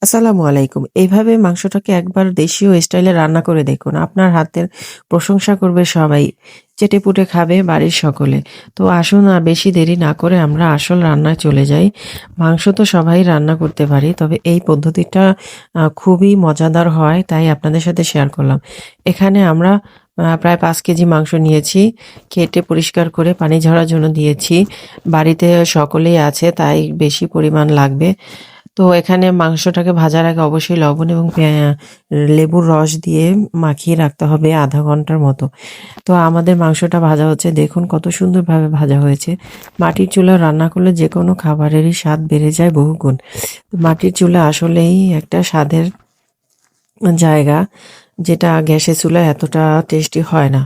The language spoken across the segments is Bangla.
আসসালামু আলাইকুম। এইভাবে মাংসটাকে একবার দেশীয় স্টাইলে রান্না করে দেখুন। আপনার হাতের প্রশংসা করবে সবাই। চেটেপুটে খাবে বাড়ির সকলে। তো আসুন আর বেশি দেরি না করে আমরা আসল রান্নায় চলে যাই। মাংস তো সবাই রান্না করতে পারি। তবে এই পদ্ধতিটা খুবই মজাদার হয়, তাই আপনাদের সাথে শেয়ার করলাম। এখানে আমরা প্রায় ৫ কেজি মাংস নিয়েছি। কেটে পরিষ্কার করে পানি ঝরার জন্য দিয়েছি। বাড়িতে সকলেই আছে, তাই বেশি পরিমাণ লাগবে। তো এখানে মাংসটাকে ভাজার আগে অবশ্যই লবণ এবং লেবুর রস দিয়ে মাখিয়ে রাখতে হবে আধা ঘন্টার মতো। তো আমাদের মাংসটা ভাজা হচ্ছে, দেখুন কত সুন্দরভাবে ভাজা হয়েছে। মাটির চুলায় রান্না করলে যে কোনো খাবারেরই স্বাদ বেড়ে যায় বহুগুণ। তো মাটির চুলা আসলেই একটা স্বাদের জায়গা, যেটা গ্যাসের চুলায় এতটা টেস্টি হয় না।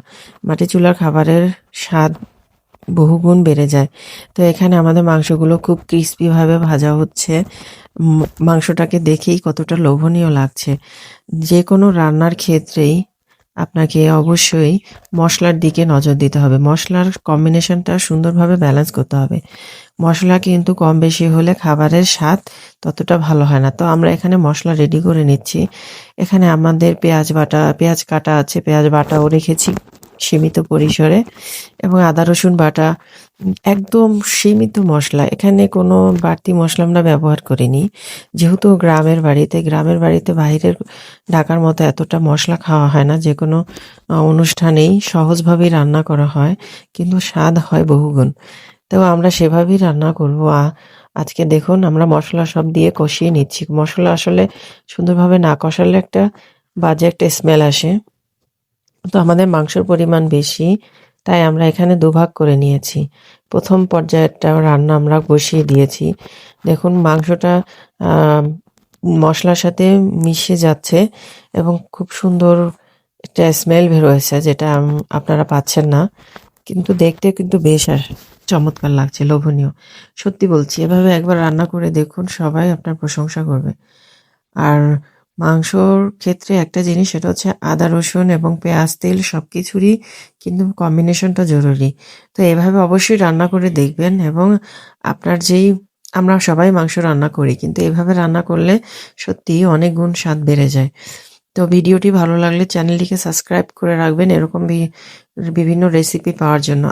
মাটির চুলার খাবারের স্বাদ বহুগুণ বেড়ে যায়। তো এখানে আমাদের মাংসগুলো খুব ক্রিস্পি ভাবে ভাজা হচ্ছে। মাংসটাকে দেখেই কতটা লোভনীয় লাগছে। যে কোনো রান্নার ক্ষেত্রেই আপনাকে অবশ্যই মশলার দিকে নজর দিতে হবে। মশলার কম্বিনেশনটা সুন্দরভাবে ব্যালেন্স করতে হবে। মশলা কিন্তু কম বেশি হলে খাবারের স্বাদ ততটা ভালো হয় না। তো আমরা এখানে মশলা রেডি করে নিচ্ছি। এখানে আমাদের পেঁয়াজ কাটা আছে, পেঁয়াজ বাটাও রেখেছি সীমিত পরিসরে, এবং আদা রসুন বাটা। একদম সীমিত মশলা, এখানে কোনো বাড়তি মশলা আমরা ব্যবহার করিনি। যেহেতু গ্রামের বাড়িতে বাইরের ঢাকার মতো এতটা মশলা খাওয়া হয় না। যে কোনো অনুষ্ঠানেই সহজভাবেই রান্না করা হয়, কিন্তু স্বাদ হয় বহুগুণ। তো আমরা সেভাবেই রান্না করব। আজকে দেখুন আমরা মশলা সব দিয়ে কষিয়ে নিচ্ছি। মশলা আসলে সুন্দরভাবে না কষালে একটা বাজে একটা স্মেল আসে। তো আমাদের মাংসের পরিমাণ বেশি, তাই আমরা এখানে দুভাগ করে নিয়েছি। প্রথম পর্যায়েরটা রান্না আমরা বসিয়ে দিয়েছি। দেখুন মাংসটা মশলার সাথে মিশে যাচ্ছে এবং খুব সুন্দর একটা স্মেল বের হয়েছে, যেটা আপনারা পাচ্ছেন না, কিন্তু দেখতে কিন্তু বেশ চমৎকার লাগছে, লোভনীয়। সত্যি বলছি, এভাবে একবার রান্না করে দেখুন, সবাই আপনার প্রশংসা করবে। আর মাংসর ক্ষেত্রে একটা জিনিস, সেটা হচ্ছে আদা রসুন এবং পেঁয়াজ তেল সবকিছুরই কিন্তু কম্বিনেশনটা জরুরি। তো এভাবে অবশ্যই রান্না করে দেখবেন, এবং আপনার আমরা সবাই মাংস রান্না করি, কিন্তু এভাবে রান্না করলে সত্যিই অনেক গুণ স্বাদ বেড়ে যায়। তো ভিডিওটি ভালো লাগলে চ্যানেলটিকে সাবস্ক্রাইব করে রাখবেন এরকম বিভিন্ন রেসিপি পাওয়ার জন্য।